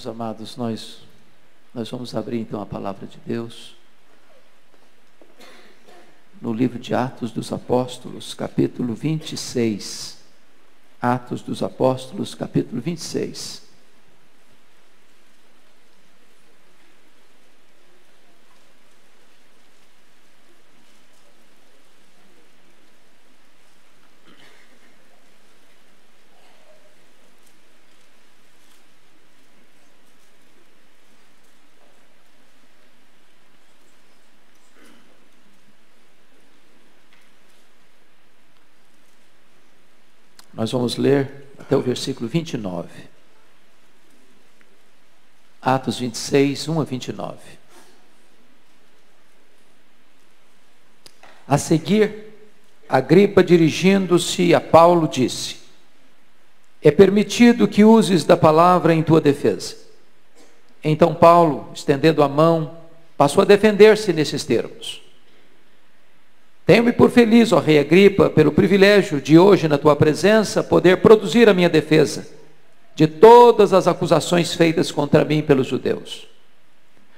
Meus amados, nós vamos abrir então a palavra de Deus no livro de Atos dos Apóstolos, capítulo 26. Atos dos Apóstolos, capítulo 26. Nós vamos ler até o versículo 29. Atos 26, 1 a 29. A seguir, Agripa, dirigindo-se a Paulo, disse: é permitido que uses da palavra em tua defesa. Então Paulo, estendendo a mão, passou a defender-se nesses termos: tenho-me por feliz, ó rei Agripa, pelo privilégio de hoje na tua presença poder produzir a minha defesa de todas as acusações feitas contra mim pelos judeus,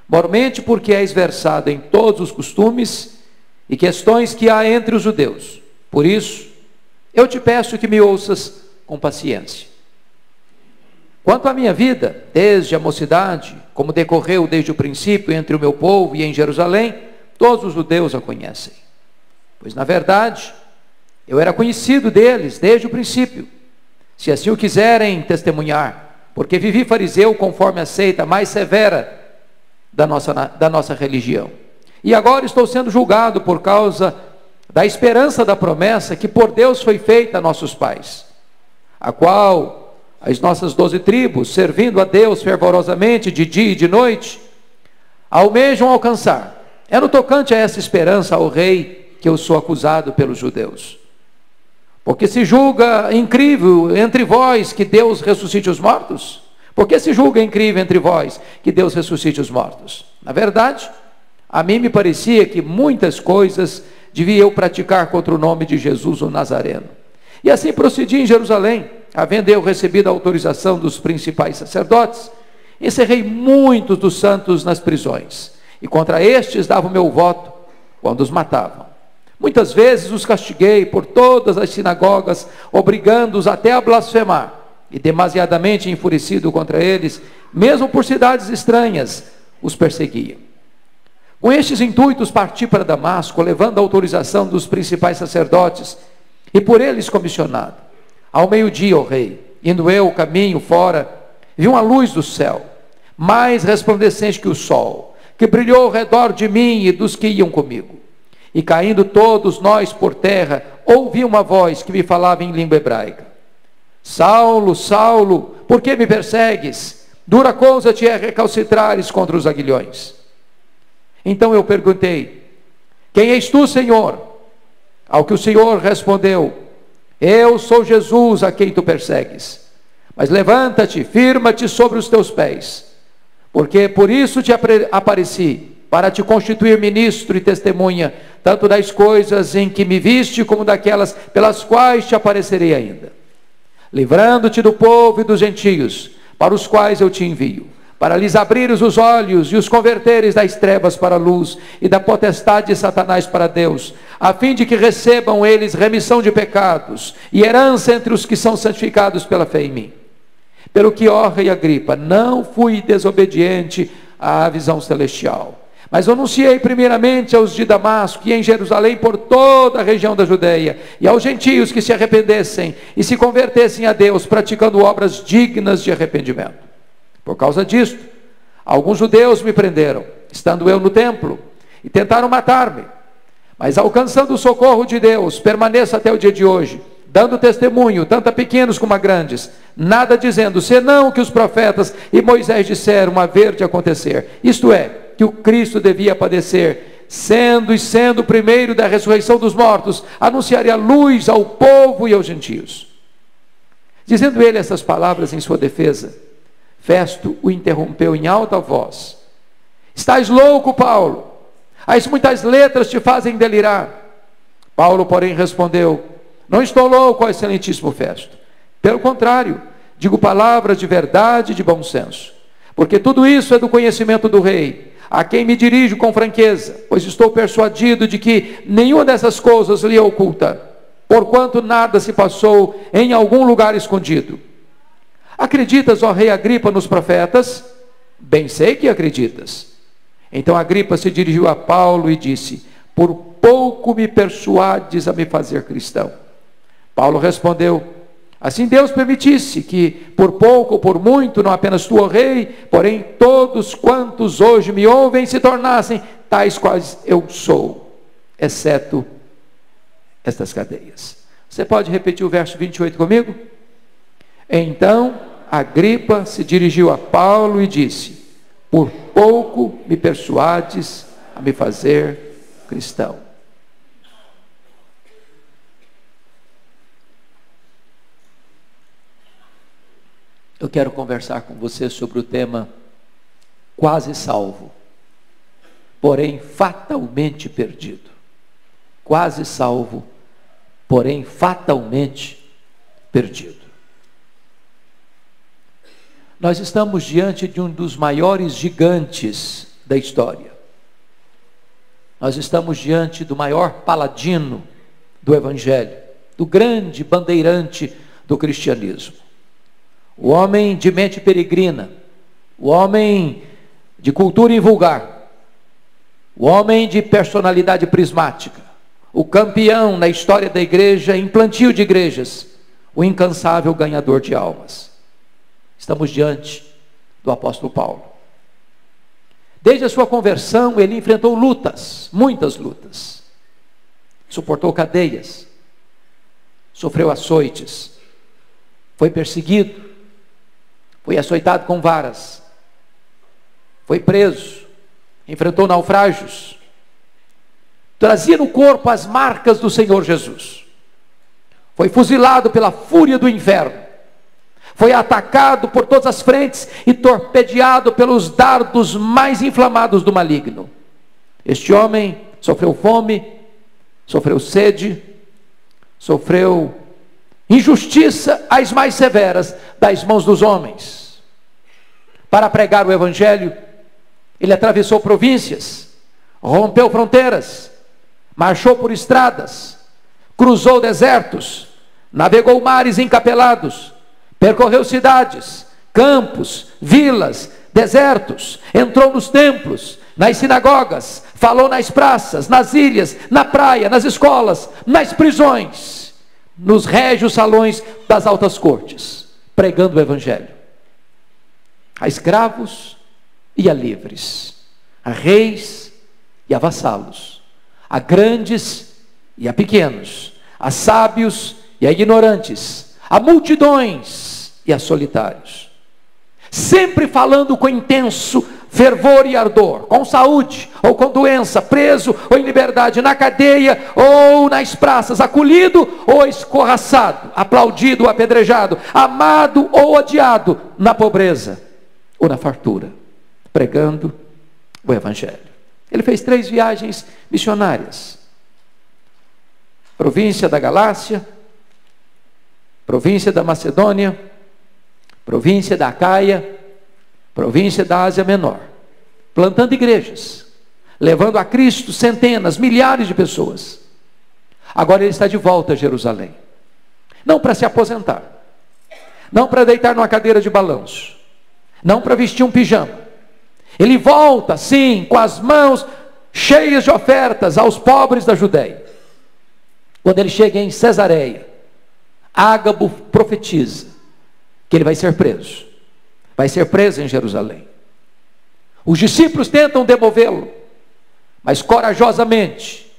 mormente porque és versado em todos os costumes e questões que há entre os judeus. Por isso, eu te peço que me ouças com paciência. Quanto à minha vida, desde a mocidade, como decorreu desde o princípio entre o meu povo e em Jerusalém, todos os judeus a conhecem. Pois, na verdade, eu era conhecido deles desde o princípio, se assim o quiserem testemunhar, porque vivi fariseu conforme a seita mais severa da nossa religião. E agora estou sendo julgado por causa da esperança da promessa que por Deus foi feita a nossos pais, a qual as nossas 12 tribos, servindo a Deus fervorosamente de dia e de noite, almejam alcançar. É no tocante a essa esperança, ao rei, que eu sou acusado pelos judeus. Porque se julga incrível entre vós que Deus ressuscite os mortos? Porque se julga incrível entre vós que Deus ressuscite os mortos? Na verdade, a mim me parecia que muitas coisas devia eu praticar contra o nome de Jesus o Nazareno. E assim procedi em Jerusalém, havendo eu recebido a autorização dos principais sacerdotes, encerrei muitos dos santos nas prisões, e contra estes dava o meu voto quando os matavam. Muitas vezes os castiguei por todas as sinagogas, obrigando-os até a blasfemar, e demasiadamente enfurecido contra eles, mesmo por cidades estranhas, os perseguia. Com estes intuitos parti para Damasco, levando a autorização dos principais sacerdotes, e por eles comissionado. Ao meio-dia, ó rei, indo eu o caminho fora, vi uma luz do céu, mais resplandecente que o sol, que brilhou ao redor de mim e dos que iam comigo. E caindo todos nós por terra, ouvi uma voz que me falava em língua hebraica: Saulo, Saulo, por que me persegues? Dura coisa te é recalcitrares contra os aguilhões. Então eu perguntei: quem és tu, Senhor? Ao que o Senhor respondeu: eu sou Jesus a quem tu persegues. Mas levanta-te, firma-te sobre os teus pés, porque por isso te apareci, para te constituir ministro e testemunha, tanto das coisas em que me viste, como daquelas pelas quais te aparecerei ainda, livrando-te do povo e dos gentios, para os quais eu te envio, para lhes abrires os olhos e os converteres das trevas para a luz, e da potestade de Satanás para Deus, a fim de que recebam eles remissão de pecados, e herança entre os que são santificados pela fé em mim. Pelo que, ó rei Agripa, não fui desobediente à visão celestial, mas anunciei primeiramente aos de Damasco e em Jerusalém por toda a região da Judeia, e aos gentios que se arrependessem e se convertessem a Deus, praticando obras dignas de arrependimento. Por causa disto, alguns judeus me prenderam, estando eu no templo, e tentaram matar-me. Mas alcançando o socorro de Deus, permaneço até o dia de hoje, dando testemunho, tanto a pequenos como a grandes, nada dizendo, senão que os profetas e Moisés disseram haver de acontecer. Isto é, que o Cristo devia padecer, sendo o primeiro da ressurreição dos mortos, anunciaria a luz ao povo e aos gentios. Dizendo ele essas palavras em sua defesa, Festo o interrompeu em alta voz: estás louco, Paulo? As muitas letras te fazem delirar. Paulo, porém, respondeu: não estou louco, ó excelentíssimo Festo. Pelo contrário, digo palavras de verdade e de bom senso. porque tudo isso é do conhecimento do rei, a quem me dirijo com franqueza, pois estou persuadido de que nenhuma dessas coisas lhe é oculta, porquanto nada se passou em algum lugar escondido. Acreditas, ó rei Agripa, nos profetas? Bem sei que acreditas. Então Agripa se dirigiu a Paulo e disse: por pouco me persuades a me fazer cristão. Paulo respondeu: assim Deus permitisse que por pouco ou por muito, não apenas tu, ó rei, porém todos quantos hoje me ouvem se tornassem tais quais eu sou, exceto estas cadeias. Você pode repetir o verso 28 comigo? Então Agripa se dirigiu a Paulo e disse: por pouco me persuades a me fazer cristão. Eu quero conversar com você sobre o tema quase salvo, porém fatalmente perdido. Quase salvo, porém fatalmente perdido. Nós estamos diante de um dos maiores gigantes da história. Nós estamos diante do maior paladino do Evangelho, do grande bandeirante do cristianismo. O homem de mente peregrina, o homem de cultura invulgar, o homem de personalidade prismática, o campeão na história da igreja em plantio de igrejas, o incansável ganhador de almas. Estamos diante do apóstolo Paulo. Desde a sua conversão, ele enfrentou lutas, muitas lutas. Suportou cadeias, sofreu açoites, foi perseguido, foi açoitado com varas, foi preso, enfrentou naufrágios, trazia no corpo as marcas do Senhor Jesus, foi fuzilado pela fúria do inferno, foi atacado por todas as frentes e torpedeado pelos dardos mais inflamados do maligno. Este homem sofreu fome, sofreu sede, sofreu injustiça as mais severas das mãos dos homens. Para pregar o Evangelho, ele atravessou províncias, rompeu fronteiras, marchou por estradas, cruzou desertos, navegou mares encapelados, percorreu cidades, campos, vilas, desertos, entrou nos templos, nas sinagogas, falou nas praças, nas ilhas, na praia, nas escolas, nas prisões, nos régios salões das altas cortes, pregando o Evangelho a escravos e a livres, a reis e a vassalos, a grandes e a pequenos, a sábios e a ignorantes, a multidões e a solitários, sempre falando com intenso fervor e ardor, com saúde ou com doença, preso ou em liberdade, na cadeia ou nas praças, acolhido ou escorraçado, aplaudido ou apedrejado, amado ou odiado, na pobreza ou na fartura, pregando o Evangelho. Ele fez 3 viagens missionárias: província da Galácia, província da Macedônia, província da Acaia, província da Ásia Menor, plantando igrejas, levando a Cristo centenas, milhares de pessoas. Agora ele está de volta a Jerusalém, não para se aposentar, não para deitar numa cadeira de balanço, não para vestir um pijama. Ele volta, sim, com as mãos cheias de ofertas aos pobres da Judéia. Quando ele chega em Cesareia, Ágabo profetiza que ele vai ser preso. Vai ser preso em Jerusalém. Os discípulos tentam demovê-lo, mas corajosamente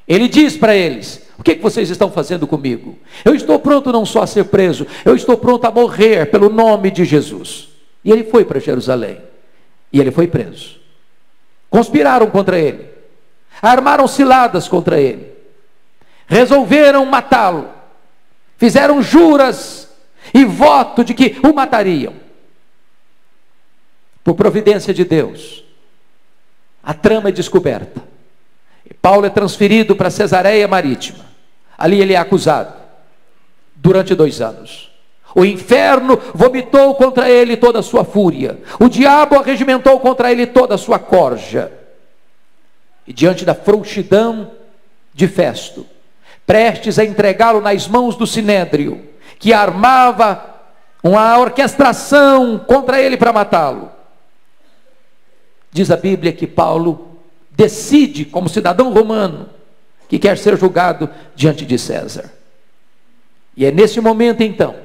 ele diz para eles: o que vocês estão fazendo comigo? Eu estou pronto não só a ser preso, eu estou pronto a morrer pelo nome de Jesus. E ele foi para Jerusalém, e ele foi preso. Conspiraram contra ele, armaram ciladas contra ele, resolveram matá-lo, fizeram juras e voto de que o matariam. Por providência de Deus, a trama é descoberta, e Paulo é transferido para Cesareia Marítima. Ali ele é acusado durante 2 anos. O inferno vomitou contra ele toda a sua fúria. O diabo arregimentou contra ele toda a sua corja. E diante da frouxidão de Festo, prestes a entregá-lo nas mãos do Sinédrio, que armava uma orquestração contra ele para matá-lo, diz a Bíblia que Paulo decide, como cidadão romano, que quer ser julgado diante de César. E é nesse momento então,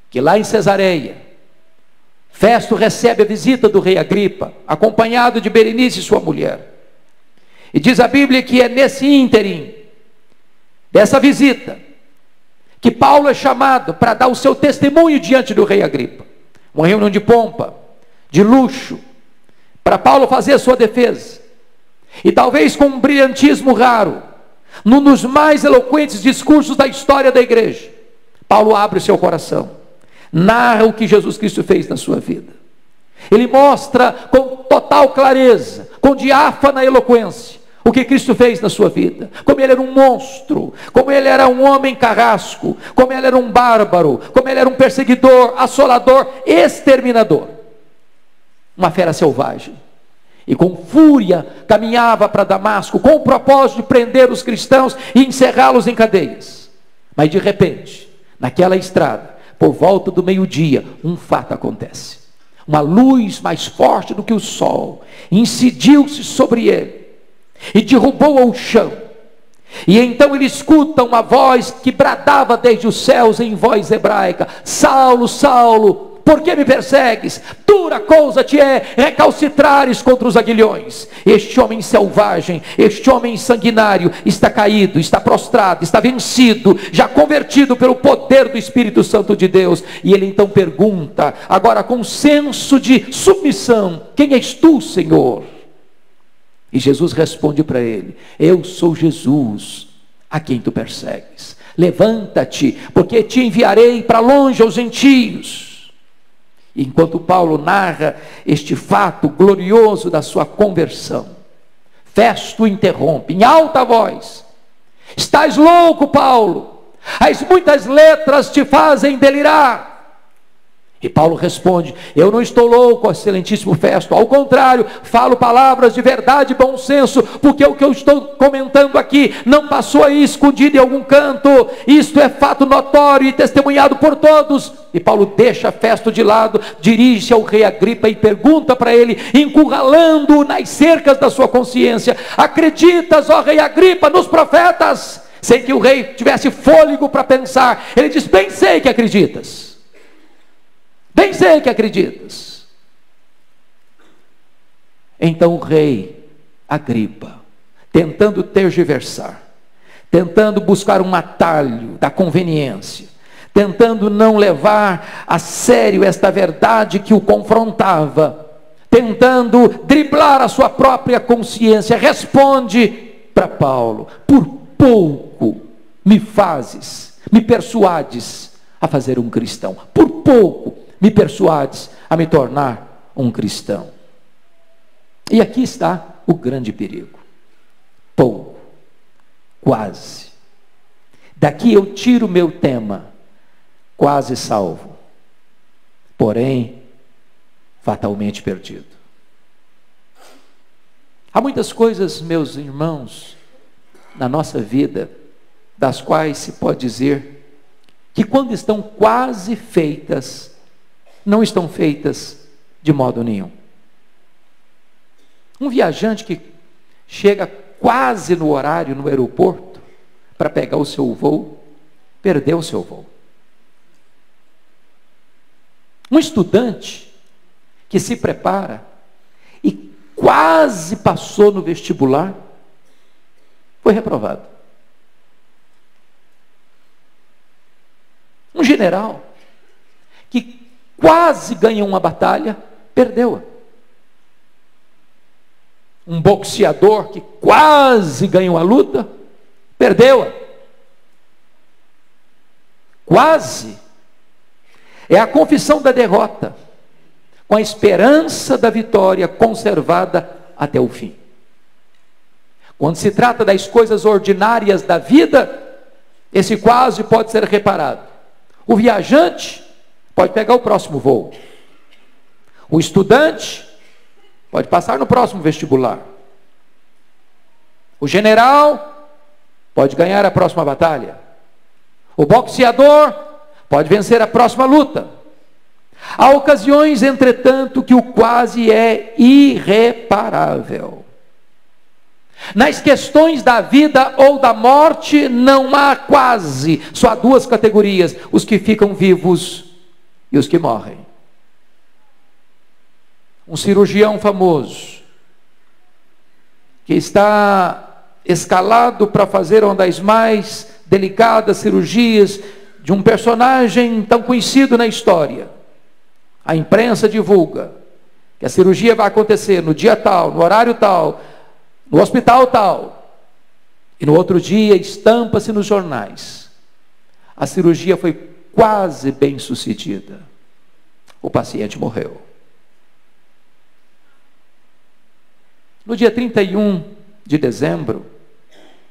que lá em Cesareia, Festo recebe a visita do rei Agripa, acompanhado de Berenice, sua mulher. E diz a Bíblia que é nesse ínterim dessa visita que Paulo é chamado para dar o seu testemunho diante do rei Agripa. Uma reunião de pompa, de luxo, para Paulo fazer a sua defesa. E talvez com um brilhantismo raro, num dos mais eloquentes discursos da história da igreja, Paulo abre o seu coração, narra o que Jesus Cristo fez na sua vida. Ele mostra com total clareza, com diáfana eloquência, o que Cristo fez na sua vida, como ele era um monstro, como ele era um homem carrasco, como ele era um bárbaro, como ele era um perseguidor, assolador, exterminador, uma fera selvagem. E com fúria caminhava para Damasco, com o propósito de prender os cristãos e encerrá-los em cadeias. Mas de repente, naquela estrada, por volta do meio-dia, um fato acontece. Uma luz mais forte do que o sol incidiu-se sobre ele e derrubou ao chão. E então ele escuta uma voz que bradava desde os céus em voz hebraica: Saulo, Saulo, por que me persegues? Dura coisa te é recalcitrares contra os aguilhões. Este homem selvagem, este homem sanguinário está caído, está prostrado, está vencido, já convertido pelo poder do Espírito Santo de Deus. E ele então pergunta, agora com senso de submissão: quem és tu, Senhor? E Jesus responde para ele: eu sou Jesus, a quem tu persegues. Levanta-te, porque te enviarei para longe aos gentios. Enquanto Paulo narra este fato glorioso da sua conversão, Festo interrompe em alta voz: estás louco, Paulo? As muitas letras te fazem delirar. E Paulo responde: eu não estou louco, excelentíssimo Festo, ao contrário, falo palavras de verdade e bom senso, porque o que eu estou comentando aqui não passou aí escondido em algum canto, isto é fato notório e testemunhado por todos. E Paulo deixa Festo de lado, dirige-se ao rei Agripa e pergunta para ele, encurralando-o nas cercas da sua consciência: acreditas, ó rei Agripa, nos profetas? Sem que o rei tivesse fôlego para pensar, ele diz: bem sei que acreditas. Bem sei que acreditas. Então o rei Agripa, tentando tergiversar, tentando buscar um atalho da conveniência, tentando não levar a sério esta verdade que o confrontava, tentando driblar a sua própria consciência, responde para Paulo: por pouco me persuades a fazer um cristão. Por pouco me persuades a me tornar um cristão. E aqui está o grande perigo. Pouco, quase. Daqui eu tiro meu tema: quase salvo, porém fatalmente perdido. Há muitas coisas, meus irmãos, na nossa vida, das quais se pode dizer que quando estão quase feitas, não estão feitas de modo nenhum. Um viajante que chega quase no horário no aeroporto para pegar o seu voo, perdeu o seu voo. Um estudante que se prepara e quase passou no vestibular, foi reprovado. Um general que quase ganhou uma batalha, perdeu-a. Um boxeador que quase ganhou a luta, perdeu-a. Quase é a confissão da derrota, com a esperança da vitória conservada até o fim. Quando se trata das coisas ordinárias da vida, esse quase pode ser reparado. O viajante pode pegar o próximo voo. O estudante pode passar no próximo vestibular. O general pode ganhar a próxima batalha. O boxeador pode vencer a próxima luta. Há ocasiões, entretanto, que o quase é irreparável. Nas questões da vida ou da morte, não há quase, só há duas categorias: os que ficam vivos e os que morrem. Um cirurgião famoso, que está escalado para fazer uma das mais delicadas cirurgias de um personagem tão conhecido na história. A imprensa divulga que a cirurgia vai acontecer no dia tal, no horário tal, no hospital tal, e no outro dia estampa-se nos jornais: a cirurgia foi quase bem sucedida, o paciente morreu. No dia 31 de dezembro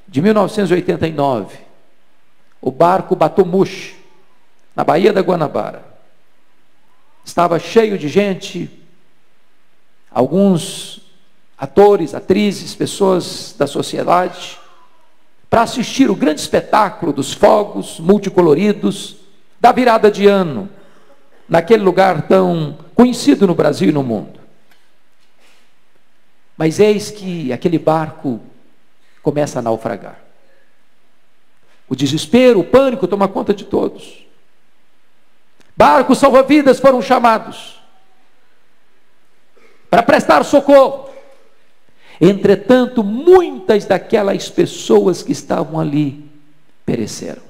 de 1989, o barco Batomushi, na Baía da Guanabara, estava cheio de gente, alguns atores, atrizes, pessoas da sociedade, para assistir o grande espetáculo dos fogos multicoloridos da virada de ano, naquele lugar tão conhecido no Brasil e no mundo. Mas eis que aquele barco começa a naufragar. O desespero, o pânico toma conta de todos. Barcos salva-vidas foram chamados para prestar socorro. Entretanto, muitas daquelas pessoas que estavam ali pereceram.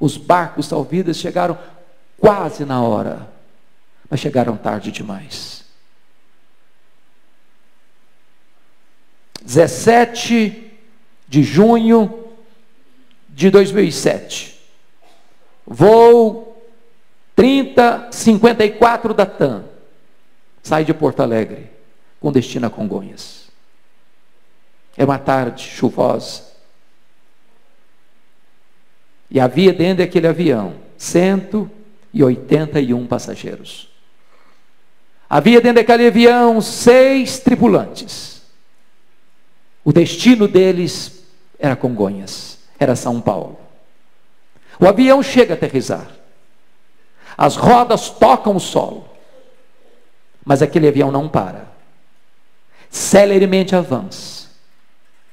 Os barcos salva-vidas chegaram quase na hora, mas chegaram tarde demais. 17 de junho de 2007, voo 3054 da TAM, sai de Porto Alegre, com destino a Congonhas. É uma tarde chuvosa, e havia dentro daquele avião 181 passageiros. Havia dentro daquele avião 6 tripulantes. O destino deles era Congonhas, era São Paulo. O avião chega a aterrissar, as rodas tocam o solo, mas aquele avião não para, celeremente avança,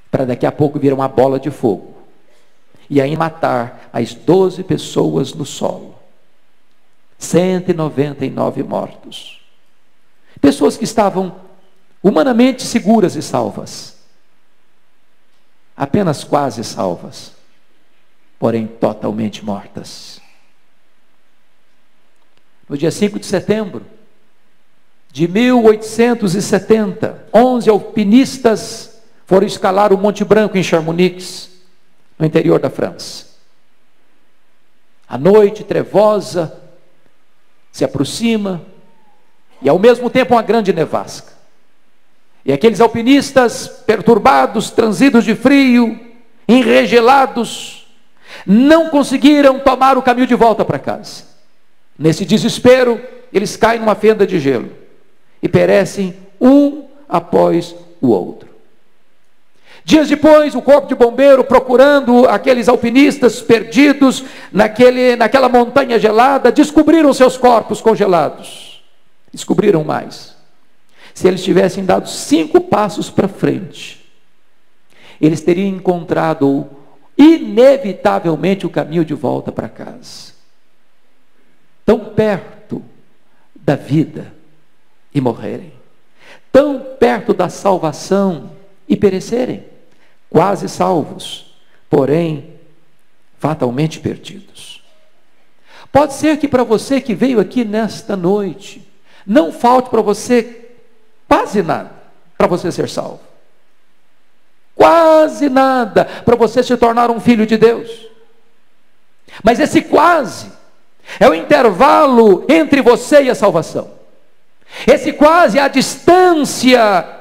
para daqui a pouco vir uma bola de fogo, e aí matar as 12 pessoas no solo. 199 mortos. Pessoas que estavam humanamente seguras e salvas. Apenas quase salvas, porém totalmente mortas. No dia 5 de setembro de 1870, 11 alpinistas foram escalar o Monte Branco em Chamonix, no interior da França. A noite trevosa se aproxima, e ao mesmo tempo uma grande nevasca. E aqueles alpinistas perturbados, transidos de frio, enregelados, não conseguiram tomar o caminho de volta para casa. Nesse desespero, eles caem numa fenda de gelo e perecem um após o outro. Dias depois, o corpo de bombeiro, procurando aqueles alpinistas perdidos naquela montanha gelada, descobriram seus corpos congelados. Descobriram mais. Se eles tivessem dado 5 passos para frente, eles teriam encontrado inevitavelmente o caminho de volta para casa. Tão perto da vida e morrerem, tão perto da salvação e perecerem, quase salvos, porém fatalmente perdidos. Pode ser que para você que veio aqui nesta noite, não falte para você quase nada para você ser salvo. Quase nada para você se tornar um filho de Deus. Mas esse quase é o intervalo entre você e a salvação. Esse quase é a distância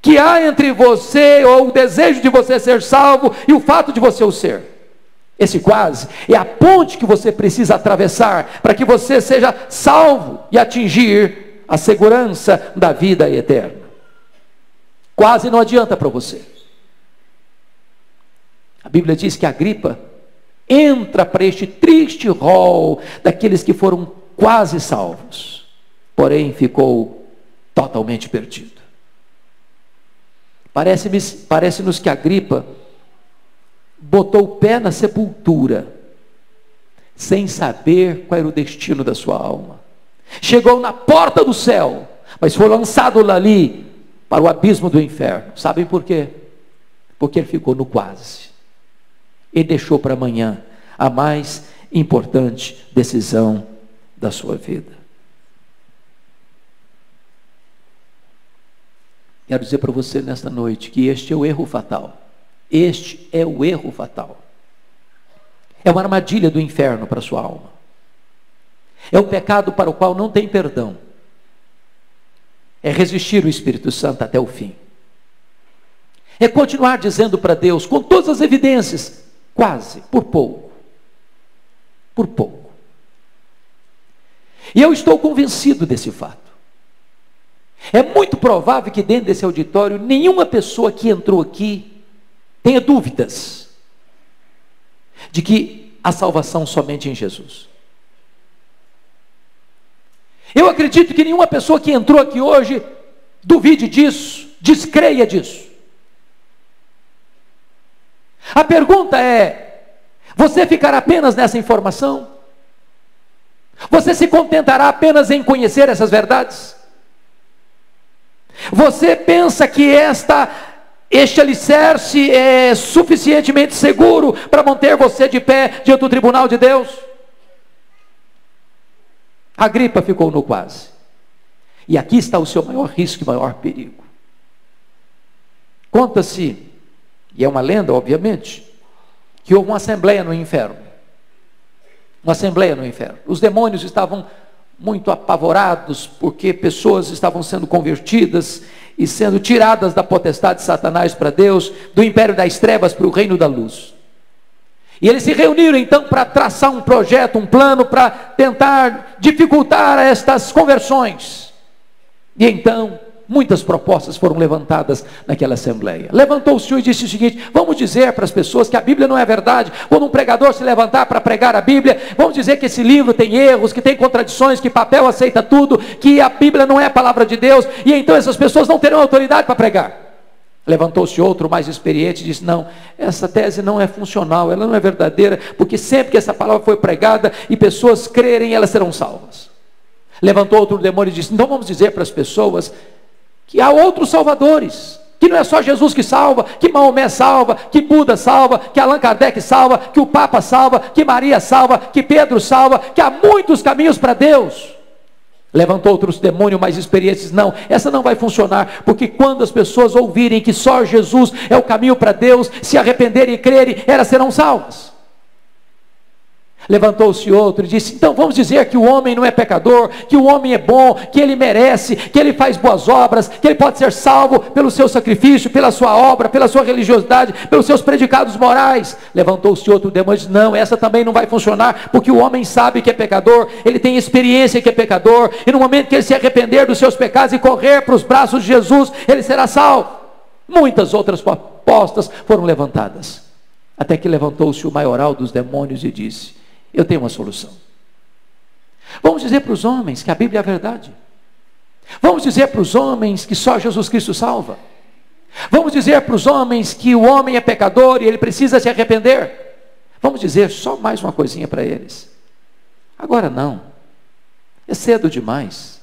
que há entre você, ou o desejo de você ser salvo, e o fato de você o ser. Esse quase é a ponte que você precisa atravessar para que você seja salvo e atingir a segurança da vida eterna. Quase não adianta para você. A Bíblia diz que Agripa entra para este triste rol daqueles que foram quase salvos, porém ficou totalmente perdido. Parece-nos que Agripa botou o pé na sepultura, sem saber qual era o destino da sua alma. Chegou na porta do céu, mas foi lançado ali para o abismo do inferno. Sabem por quê? Porque ele ficou no quase. Ele deixou para amanhã a mais importante decisão da sua vida. Quero dizer para você nesta noite que este é o erro fatal. Este é o erro fatal. É uma armadilha do inferno para a sua alma. É um pecado para o qual não tem perdão. É resistir o Espírito Santo até o fim. É continuar dizendo para Deus, com todas as evidências, quase, por pouco. Por pouco. E eu estou convencido desse fato. É muito provável que dentro desse auditório, nenhuma pessoa que entrou aqui tenha dúvidas de que a salvação somente em Jesus. Eu acredito que nenhuma pessoa que entrou aqui hoje duvide disso, descreia disso. A pergunta é: você ficará apenas nessa informação? Você se contentará apenas em conhecer essas verdades? Você pensa que este alicerce é suficientemente seguro para manter você de pé diante do tribunal de Deus? Agripa ficou no quase. E aqui está o seu maior risco e maior perigo. Conta-se, e é uma lenda obviamente, que houve uma assembleia no inferno. Uma assembleia no inferno. Os demônios estavam muito apavorados, porque pessoas estavam sendo convertidas e sendo tiradas da potestade de Satanás para Deus, do império das trevas para o reino da luz. E eles se reuniram então para traçar um projeto, um plano para tentar dificultar estas conversões. E então muitas propostas foram levantadas naquela assembleia. Levantou-se o senhor e disse o seguinte: vamos dizer para as pessoas que a Bíblia não é verdade. Quando um pregador se levantar para pregar a Bíblia, vamos dizer que esse livro tem erros, que tem contradições, que papel aceita tudo, que a Bíblia não é a palavra de Deus, e então essas pessoas não terão autoridade para pregar. Levantou-se outro mais experiente e disse: não, essa tese não é funcional, ela não é verdadeira, porque sempre que essa palavra foi pregada e pessoas crerem, elas serão salvas. Levantou outro demônio e disse: então vamos dizer para as pessoas que há outros salvadores, que não é só Jesus que salva, que Maomé salva, que Buda salva, que Allan Kardec salva, que o Papa salva, que Maria salva, que Pedro salva, que há muitos caminhos para Deus. Levantou outros demônios mais experientes: não, essa não vai funcionar, porque quando as pessoas ouvirem que só Jesus é o caminho para Deus, se arrependerem e crerem, elas serão salvas. Levantou-se outro e disse: então vamos dizer que o homem não é pecador, que o homem é bom, que ele merece, que ele faz boas obras, que ele pode ser salvo pelo seu sacrifício, pela sua obra, pela sua religiosidade, pelos seus predicados morais. Levantou-se outro demônio e disse: não, essa também não vai funcionar, porque o homem sabe que é pecador, ele tem experiência que é pecador, e no momento que ele se arrepender dos seus pecados e correr para os braços de Jesus, ele será salvo. Muitas outras propostas foram levantadas, até que levantou-se o maioral dos demônios e disse: eu tenho uma solução. Vamos dizer para os homens que a Bíblia é a verdade. Vamos dizer para os homens que só Jesus Cristo salva. Vamos dizer para os homens que o homem é pecador e ele precisa se arrepender. Vamos dizer só mais uma coisinha para eles. Agora não. É cedo demais.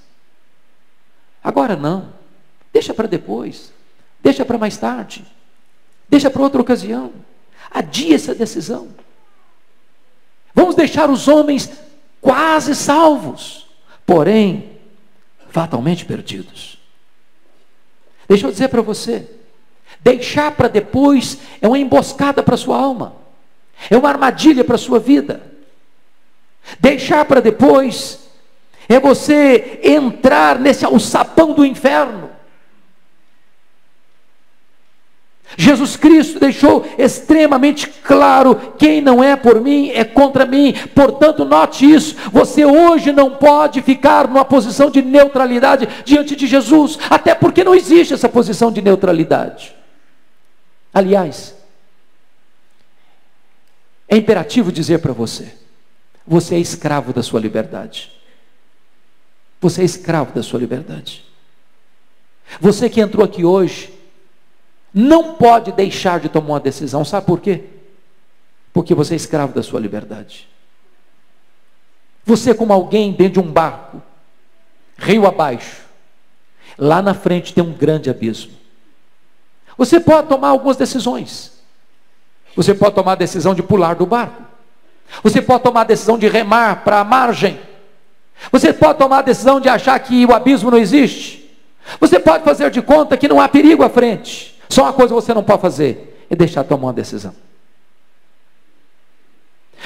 Agora não. Deixa para depois. Deixa para mais tarde. Deixa para outra ocasião. Adia essa decisão. Vamos deixar os homens quase salvos, porém fatalmente perdidos. Deixa eu dizer para você: deixar para depois é uma emboscada para a sua alma, é uma armadilha para a sua vida. Deixar para depois é você entrar nesse alçapão do inferno. Jesus Cristo deixou extremamente claro: quem não é por mim é contra mim. Portanto, note isso: você hoje não pode ficar numa posição de neutralidade diante de Jesus, até porque não existe essa posição de neutralidade. Aliás, é imperativo dizer para você: você é escravo da sua liberdade. Você é escravo da sua liberdade. Você que entrou aqui hoje não pode deixar de tomar uma decisão. Sabe por quê? Porque você é escravo da sua liberdade. Você é como alguém dentro de um barco, rio abaixo. Lá na frente tem um grande abismo. Você pode tomar algumas decisões. Você pode tomar a decisão de pular do barco. Você pode tomar a decisão de remar para a margem. Você pode tomar a decisão de achar que o abismo não existe. Você pode fazer de conta que não há perigo à frente. Só uma coisa você não pode fazer: é deixar tomar uma decisão.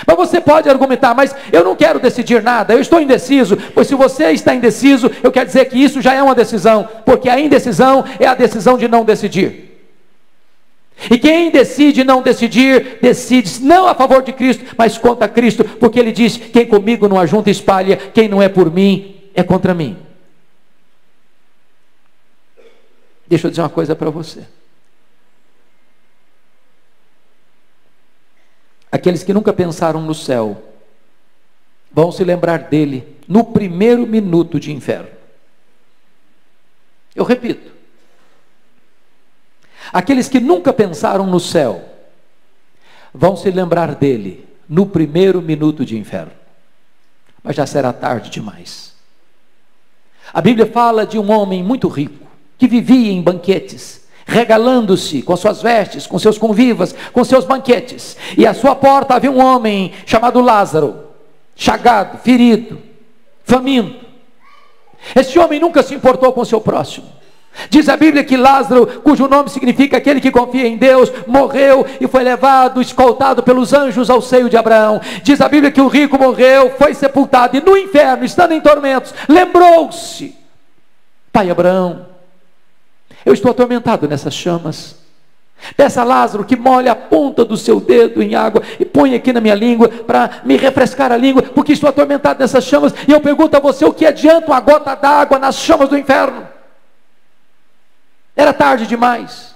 Mas você pode argumentar: mas eu não quero decidir nada, eu estou indeciso. Pois se você está indeciso, eu quero dizer que isso já é uma decisão, porque a indecisão é a decisão de não decidir. E quem decide não decidir, decide não a favor de Cristo, mas contra Cristo, porque ele diz: quem comigo não ajunta espalha, quem não é por mim é contra mim. Deixa eu dizer uma coisa para você: aqueles que nunca pensaram no céu vão se lembrar dele no primeiro minuto de inferno. Eu repito: aqueles que nunca pensaram no céu vão se lembrar dele no primeiro minuto de inferno. Mas já será tarde demais. A Bíblia fala de um homem muito rico, que vivia em banquetes, regalando-se com suas vestes, com seus convivas, com seus banquetes. E à sua porta havia um homem chamado Lázaro, chagado, ferido, faminto. Este homem nunca se importou com o seu próximo. Diz a Bíblia que Lázaro, cujo nome significa aquele que confia em Deus, morreu e foi levado, escoltado pelos anjos ao seio de Abraão. Diz a Bíblia que o rico morreu, foi sepultado, e no inferno, estando em tormentos, lembrou-se: pai Abraão, eu estou atormentado nessas chamas. Peça a Lázaro que molhe a ponta do seu dedo em água e põe aqui na minha língua, para me refrescar a língua, porque estou atormentado nessas chamas. E eu pergunto a você: o que adianta uma gota d'água nas chamas do inferno? Era tarde demais.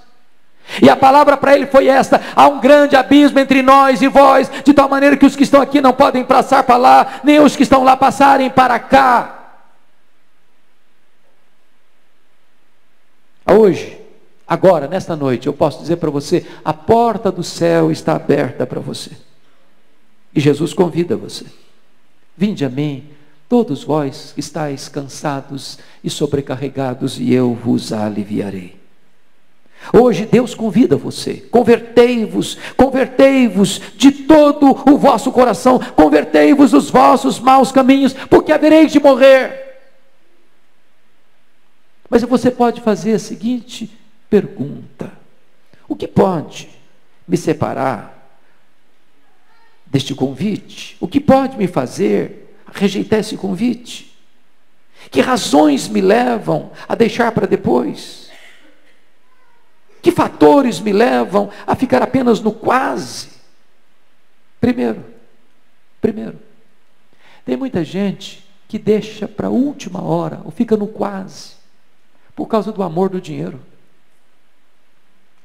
E a palavra para ele foi esta: há um grande abismo entre nós e vós, de tal maneira que os que estão aqui não podem passar para lá, nem os que estão lá passarem para cá. Hoje, agora, nesta noite, eu posso dizer para você: a porta do céu está aberta para você. E Jesus convida você: vinde a mim, todos vós que estáis cansados e sobrecarregados, e eu vos aliviarei. Hoje Deus convida você: convertei-vos, convertei-vos de todo o vosso coração, convertei-vos dos vossos maus caminhos, porque havereis de morrer. Mas você pode fazer a seguinte pergunta: o que pode me separar deste convite? O que pode me fazer rejeitar esse convite? Que razões me levam a deixar para depois? Que fatores me levam a ficar apenas no quase? Primeiro, tem muita gente que deixa para a última hora, ou fica no quase, por causa do amor do dinheiro.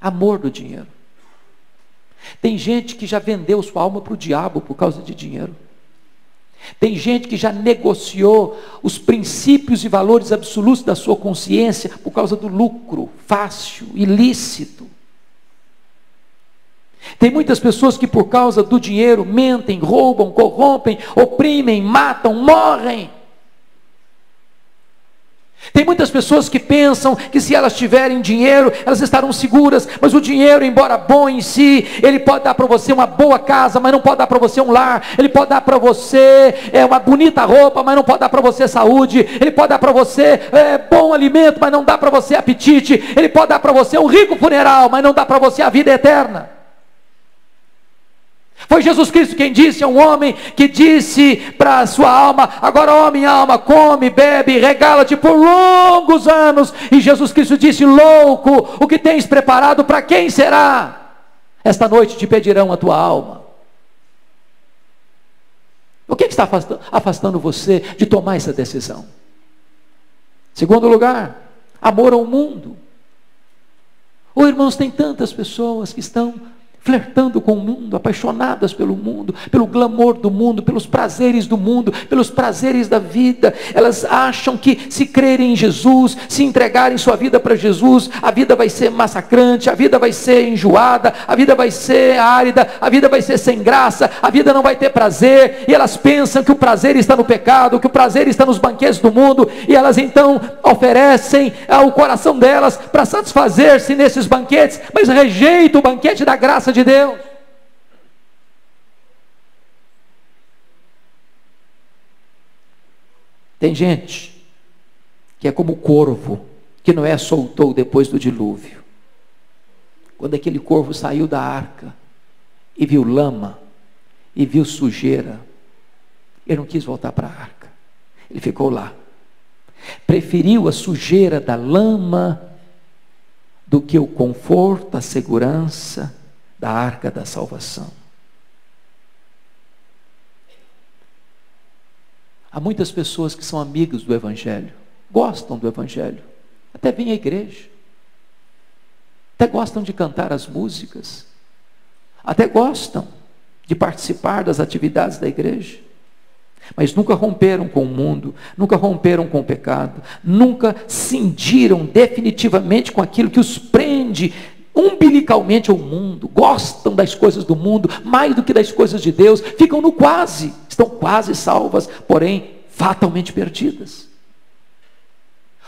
Amor do dinheiro. Tem gente que já vendeu sua alma para o diabo por causa de dinheiro. Tem gente que já negociou os princípios e valores absolutos da sua consciência por causa do lucro fácil, ilícito. Tem muitas pessoas que por causa do dinheiro mentem, roubam, corrompem, oprimem, matam, morrem. Tem muitas pessoas que pensam que se elas tiverem dinheiro, elas estarão seguras, mas o dinheiro, embora bom em si, ele pode dar para você uma boa casa, mas não pode dar para você um lar. Ele pode dar para você uma bonita roupa, mas não pode dar para você saúde. Ele pode dar para você bom alimento, mas não dá para você apetite. Ele pode dar para você um rico funeral, mas não dá para você a vida eterna. Foi Jesus Cristo quem disse a um homem que disse para a sua alma: agora, ó minha alma, come, bebe, regala-te por longos anos. E Jesus Cristo disse: louco, o que tens preparado para quem será? Esta noite te pedirão a tua alma. O que está afastando você de tomar essa decisão? Segundo lugar, amor ao mundo. Oh, irmãos, tem tantas pessoas que estão flertando com o mundo, apaixonadas pelo mundo, pelo glamour do mundo, pelos prazeres do mundo, pelos prazeres da vida. Elas acham que se crerem em Jesus, se entregarem sua vida para Jesus, a vida vai ser massacrante, a vida vai ser enjoada, a vida vai ser árida, a vida vai ser sem graça, a vida não vai ter prazer, e elas pensam que o prazer está no pecado, que o prazer está nos banquetes do mundo, e elas então oferecem o coração delas para satisfazer-se nesses banquetes, mas rejeitam o banquete da graça de Deus. Tem gente que é como o corvo que Noé soltou depois do dilúvio. Quando aquele corvo saiu da arca e viu lama e viu sujeira, ele não quis voltar para a arca, ele ficou lá. Preferiu a sujeira da lama do que o conforto, a segurança da arca da salvação. Há muitas pessoas que são amigos do Evangelho, gostam do Evangelho, até vêm à igreja, até gostam de cantar as músicas, até gostam de participar das atividades da igreja, mas nunca romperam com o mundo, nunca romperam com o pecado, nunca cindiram definitivamente com aquilo que os prende umbilicalmente ao mundo, gostam das coisas do mundo mais do que das coisas de Deus, ficam no quase, estão quase salvas, porém fatalmente perdidas.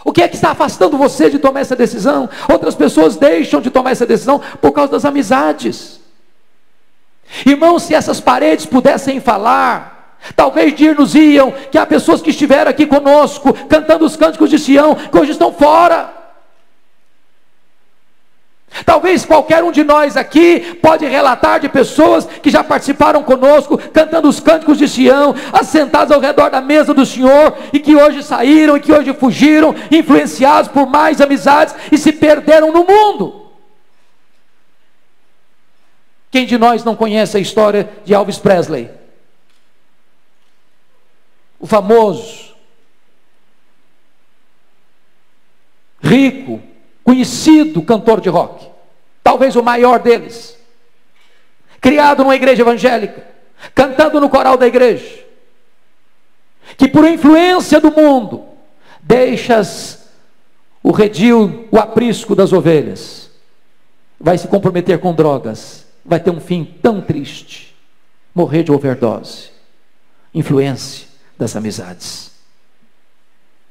O que é que está afastando você de tomar essa decisão? Outras pessoas deixam de tomar essa decisão por causa das amizades. Irmãos, se essas paredes pudessem falar, talvez dir-nos-iam que há pessoas que estiveram aqui conosco, cantando os cânticos de Sião, que hoje estão fora. Talvez qualquer um de nós aqui pode relatar de pessoas que já participaram conosco, cantando os cânticos de Sião, assentados ao redor da mesa do Senhor, e que hoje saíram, e que hoje fugiram, influenciados por mais amizades, e se perderam no mundo. Quem de nós não conhece a história de Elvis Presley? O famoso, rico, conhecido cantor de rock, talvez o maior deles, criado numa igreja evangélica, cantando no coral da igreja, que por influência do mundo, deixas o redil, o aprisco das ovelhas, vai se comprometer com drogas, vai ter um fim tão triste, morrer de overdose, influência das amizades.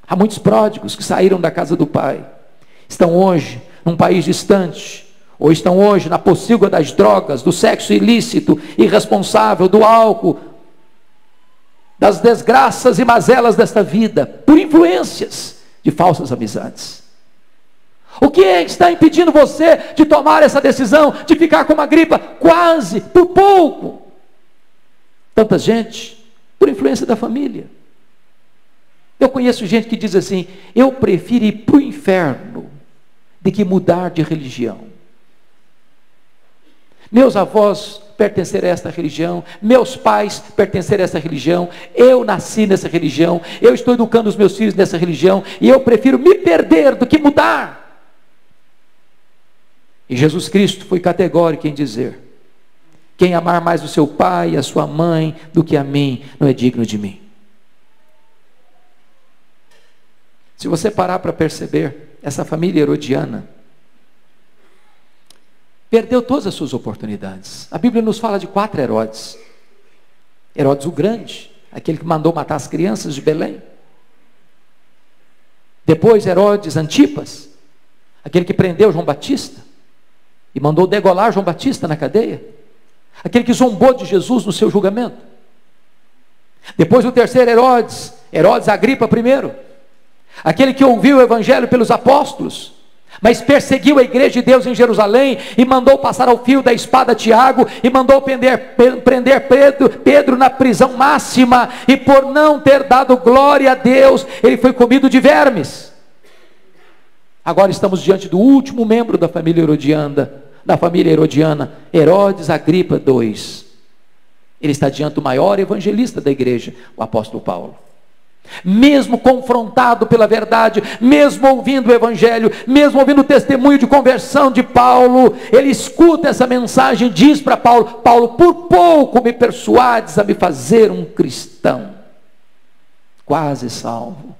Há muitos pródigos que saíram da casa do pai, estão hoje num país distante, ou estão hoje na pocilga das drogas, do sexo ilícito, irresponsável, do álcool, das desgraças e mazelas desta vida, por influências de falsas amizades. O que está impedindo você de tomar essa decisão, de ficar com uma gripa quase, por pouco? Tanta gente, por influência da família. Eu conheço gente que diz assim: eu prefiro ir para o inferno de que mudar de religião. Meus avós pertenceram a esta religião, meus pais pertenceram a essa religião, eu nasci nessa religião, eu estou educando os meus filhos nessa religião, e eu prefiro me perder do que mudar. E Jesus Cristo foi categórico em dizer: quem amar mais o seu pai e a sua mãe do que a mim, não é digno de mim. Se você parar para perceber, essa família herodiana perdeu todas as suas oportunidades. A Bíblia nos fala de 4 Herodes. Herodes o Grande, aquele que mandou matar as crianças de Belém. Depois Herodes Antipas, aquele que prendeu João Batista e mandou degolar João Batista na cadeia. Aquele que zombou de Jesus no seu julgamento. Depois o terceiro Herodes, Herodes Agripa I, aquele que ouviu o evangelho pelos apóstolos, mas perseguiu a igreja de Deus em Jerusalém, e mandou passar ao fio da espada Tiago, e mandou prender Pedro na prisão máxima, e por não ter dado glória a Deus, ele foi comido de vermes. Agora estamos diante do último membro da família Herodiana, Herodes Agripa II. Ele está diante do maior evangelista da igreja, o apóstolo Paulo. Mesmo confrontado pela verdade, mesmo ouvindo o evangelho, mesmo ouvindo o testemunho de conversão de Paulo, ele escuta essa mensagem e diz para Paulo: Paulo, por pouco me persuades a me fazer um cristão, quase salvo,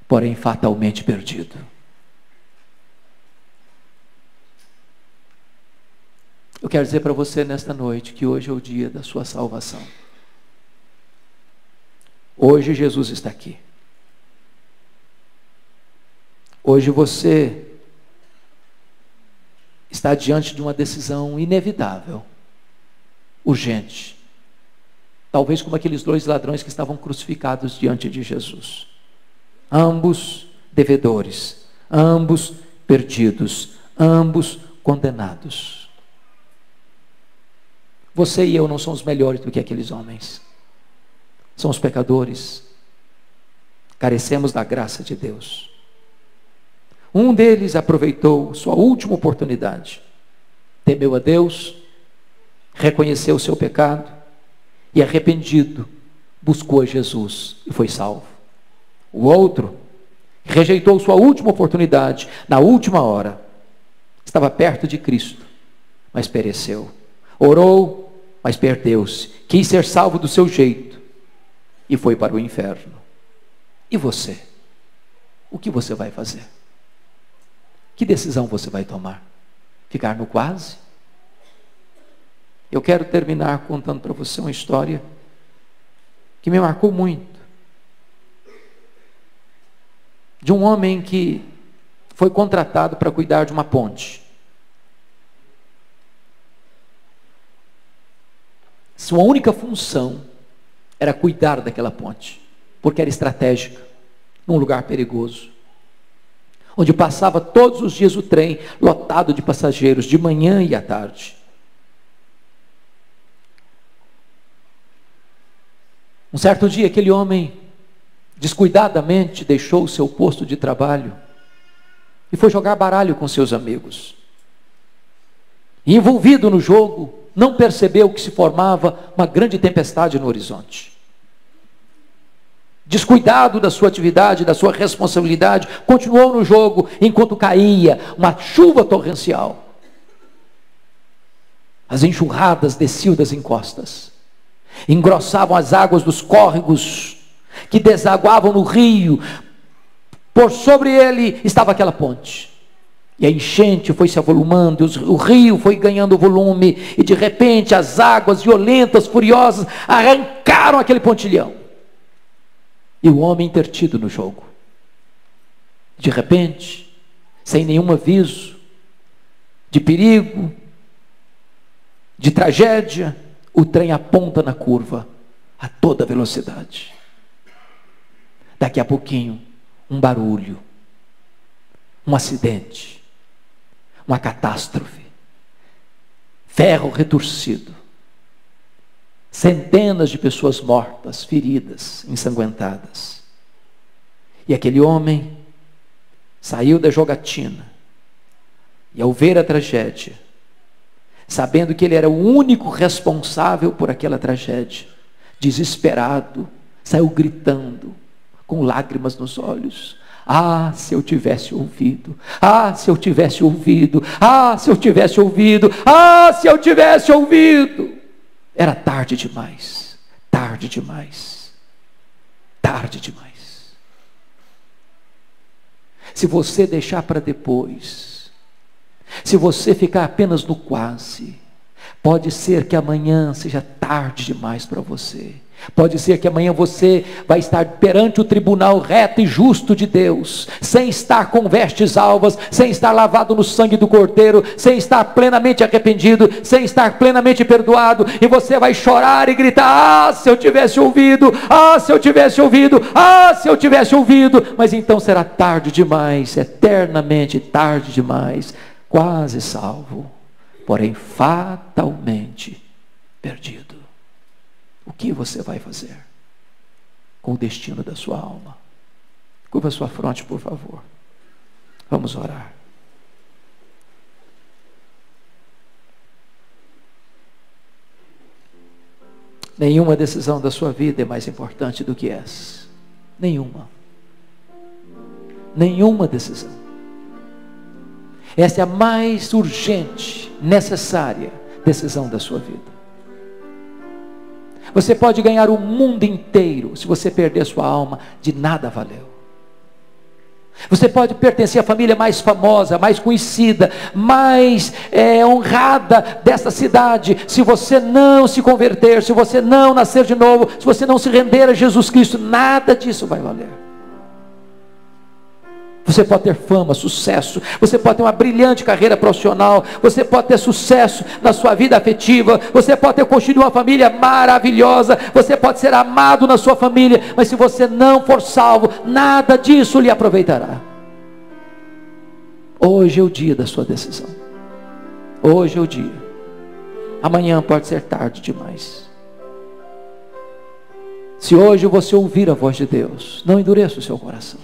porém fatalmente perdido. Eu quero dizer para você nesta noite que hoje é o dia da sua salvação. Hoje Jesus está aqui. Hoje você está diante de uma decisão inevitável, urgente. Talvez como aqueles 2 ladrões que estavam crucificados diante de Jesus. Ambos devedores, ambos perdidos, ambos condenados. Você e eu não somos melhores do que aqueles homens. Somos pecadores, carecemos da graça de Deus. Um deles aproveitou sua última oportunidade, temeu a Deus, reconheceu o seu pecado e, arrependido, buscou a Jesus e foi salvo. O outro rejeitou sua última oportunidade na última hora, estava perto de Cristo, mas pereceu. Orou, mas perdeu-se, quis ser salvo do seu jeito e foi para o inferno. E você? O que você vai fazer? Que decisão você vai tomar? Ficar no quase? Eu quero terminar contando para você uma história que me marcou muito, de um homem que foi contratado para cuidar de uma ponte. Sua única função era cuidar daquela ponte, porque era estratégica, num lugar perigoso, onde passava todos os dias o trem lotado de passageiros, de manhã e à tarde. Um certo dia, aquele homem descuidadamente deixou o seu posto de trabalho e foi jogar baralho com seus amigos. E, envolvido no jogo, não percebeu que se formava uma grande tempestade no horizonte. Descuidado da sua atividade, da sua responsabilidade, continuou no jogo enquanto caía uma chuva torrencial. As enxurradas desciam das encostas, engrossavam as águas dos córregos que desaguavam no rio. Por sobre ele estava aquela ponte. E a enchente foi se avolumando, o rio foi ganhando volume, e de repente as águas violentas, furiosas, arrancaram aquele pontilhão. E o homem intertido no jogo. De repente, sem nenhum aviso de perigo, de tragédia, o trem aponta na curva a toda velocidade. Daqui a pouquinho, um barulho, um acidente, uma catástrofe, ferro retorcido, centenas de pessoas mortas, feridas, ensanguentadas. E aquele homem saiu da jogatina, e ao ver a tragédia, sabendo que ele era o único responsável por aquela tragédia, desesperado, saiu gritando, com lágrimas nos olhos: ah, se eu tivesse ouvido, ah, se eu tivesse ouvido, ah, se eu tivesse ouvido, ah, se eu tivesse ouvido. Era tarde demais, tarde demais, tarde demais. Se você deixar para depois, se você ficar apenas no quase, pode ser que amanhã seja tarde demais para você. Pode ser que amanhã você vai estar perante o tribunal reto e justo de Deus, sem estar com vestes alvas, sem estar lavado no sangue do Cordeiro, sem estar plenamente arrependido, sem estar plenamente perdoado, e você vai chorar e gritar: ah, se eu tivesse ouvido, ah, se eu tivesse ouvido, ah, se eu tivesse ouvido. Mas então será tarde demais, eternamente tarde demais, quase salvo, porém fatalmente perdido. O que você vai fazer com o destino da sua alma? Curva sua fronte, por favor. Vamos orar. Nenhuma decisão da sua vida é mais importante do que essa. Nenhuma. Nenhuma decisão. Essa é a mais urgente, necessária decisão da sua vida. Você pode ganhar o mundo inteiro, se você perder sua alma, de nada valeu. Você pode pertencer à família mais famosa, mais conhecida, mais honrada dessa cidade. Se você não se converter, se você não nascer de novo, se você não se render a Jesus Cristo, nada disso vai valer. Você pode ter fama, sucesso, você pode ter uma brilhante carreira profissional, você pode ter sucesso na sua vida afetiva, você pode ter construído uma família maravilhosa, você pode ser amado na sua família, mas se você não for salvo, nada disso lhe aproveitará. Hoje é o dia da sua decisão. Hoje é o dia. Amanhã pode ser tarde demais. Se hoje você ouvir a voz de Deus, não endureça o seu coração,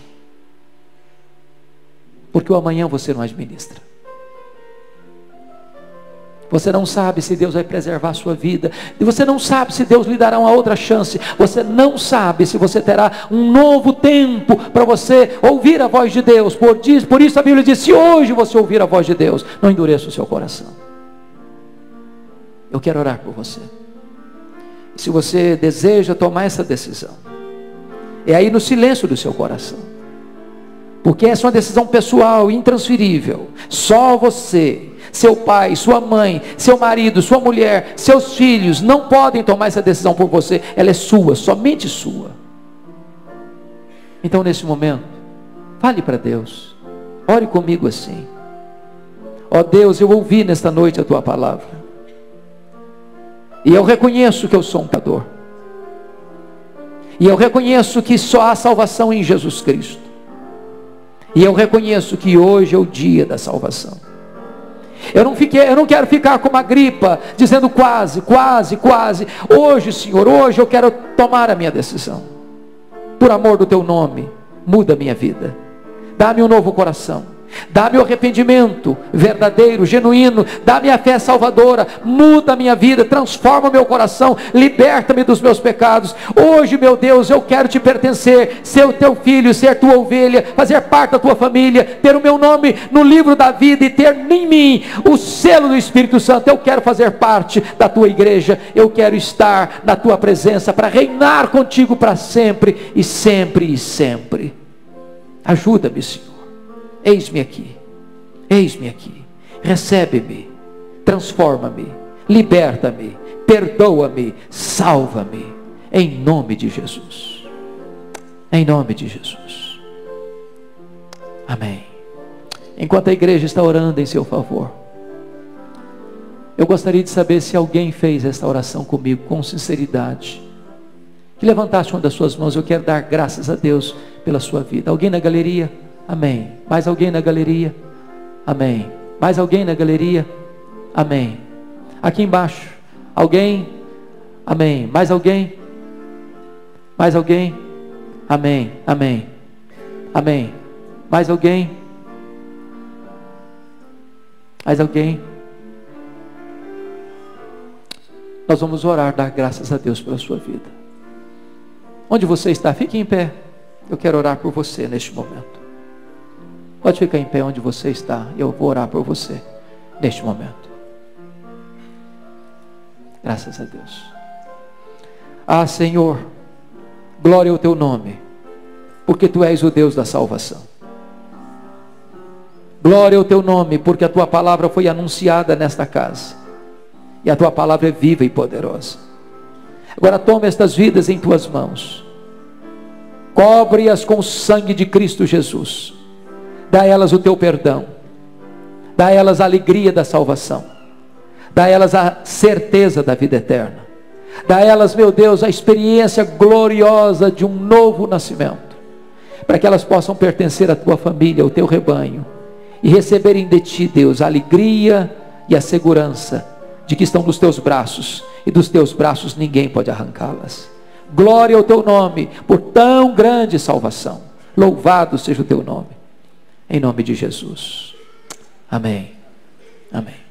porque o amanhã você não administra. Você não sabe se Deus vai preservar a sua vida, e você não sabe se Deus lhe dará uma outra chance, você não sabe se você terá um novo tempo para você ouvir a voz de Deus. Por isso a Bíblia diz: se hoje você ouvir a voz de Deus, não endureça o seu coração. Eu quero orar por você. Se você deseja tomar essa decisão, é aí no silêncio do seu coração, porque essa é uma decisão pessoal, intransferível. Só você, seu pai, sua mãe, seu marido, sua mulher, seus filhos não podem tomar essa decisão por você. Ela é sua, somente sua. Então nesse momento, fale para Deus, ore comigo assim: ó Deus, eu ouvi nesta noite a tua palavra, e eu reconheço que eu sou um pecador, e eu reconheço que só há salvação em Jesus Cristo. E eu reconheço que hoje é o dia da salvação. Eu não quero ficar como a Agripa, dizendo quase. Hoje, Senhor, hoje eu quero tomar a minha decisão. Por amor do teu nome, muda a minha vida. Dá-me um novo coração. Dá-me o arrependimento verdadeiro, genuíno. Dá-me a fé salvadora. Muda a minha vida, transforma o meu coração, liberta-me dos meus pecados. Hoje, meu Deus, eu quero te pertencer, ser o teu filho, ser tua ovelha, fazer parte da tua família, ter o meu nome no livro da vida e ter em mim o selo do Espírito Santo. Eu quero fazer parte da tua igreja, eu quero estar na tua presença para reinar contigo para sempre e sempre e sempre. Ajuda-me, Senhor. Eis-me aqui, recebe-me, transforma-me, liberta-me, perdoa-me, salva-me, em nome de Jesus, em nome de Jesus, amém. Enquanto a igreja está orando em seu favor, eu gostaria de saber se alguém fez esta oração comigo com sinceridade, que levantasse uma das suas mãos. Eu quero dar graças a Deus pela sua vida. Alguém na galeria? Amém. Mais alguém na galeria? Amém. Mais alguém na galeria? Amém. Aqui embaixo, alguém? Amém. Mais alguém? Mais alguém? Amém. Amém. Amém. Mais alguém? Mais alguém? Nós vamos orar, dar graças a Deus pela sua vida. Onde você está? Fique em pé. Eu quero orar por você neste momento. Pode ficar em pé onde você está. Eu vou orar por você neste momento. Graças a Deus. Ah, Senhor, glória ao teu nome, porque tu és o Deus da salvação. Glória ao teu nome, porque a tua palavra foi anunciada nesta casa, e a tua palavra é viva e poderosa. Agora toma estas vidas em tuas mãos, cobre-as com o sangue de Cristo Jesus, dá a elas o teu perdão, dá a elas a alegria da salvação, dá a elas a certeza da vida eterna, dá a elas, meu Deus, a experiência gloriosa de um novo nascimento, para que elas possam pertencer à tua família, ao teu rebanho, e receberem de ti, Deus, a alegria e a segurança de que estão nos teus braços, e dos teus braços ninguém pode arrancá-las. Glória ao teu nome, por tão grande salvação. Louvado seja o teu nome, em nome de Jesus. Amém. Amém.